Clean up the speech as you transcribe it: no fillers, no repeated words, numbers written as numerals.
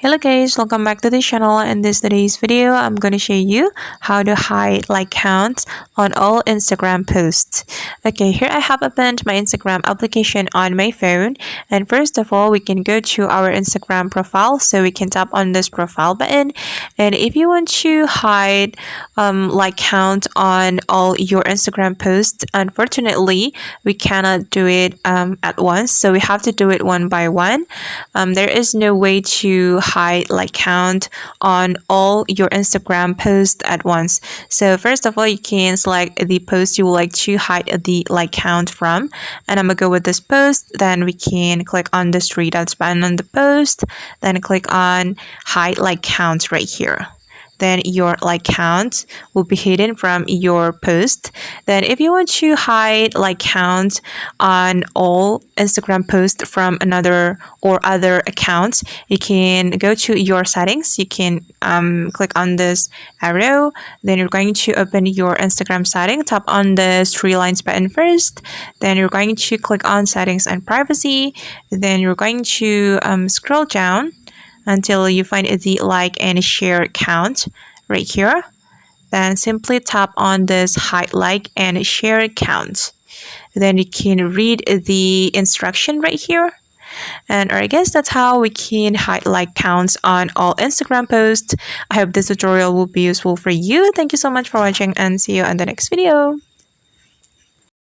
Hello guys, welcome back to the channel. In today's video, I'm going to show you how to hide like counts on all Instagram posts. Okay, here I have opened my Instagram application on my phone, and first of all, we can go to our Instagram profile. So we can tap on this profile button, and if you want to hide like count on all your Instagram posts, unfortunately, we cannot do it at once. So we have to do it one by one. There is no way to hide like count on all your Instagram posts at once. So first of all, you can select the post you would like to hide the like count from, and I'm gonna go with this post. Then we can click on the three dots button on the post, then click on hide like count right here. Then your like count will be hidden from your post. Then if you want to hide like count on all Instagram posts from another or other accounts, you can go to your settings. You can click on this arrow. Then you're going to open your Instagram setting. Tap on the three lines button first. Then you're going to click on settings and privacy. Then you're going to scroll down until you find the like and share count right here. Then simply tap on this hide like and share count. Then you can read the instruction right here. And I guess that's how we can hide like counts on all Instagram posts. I hope this tutorial will be useful for you. Thank you so much for watching, and see you in the next video.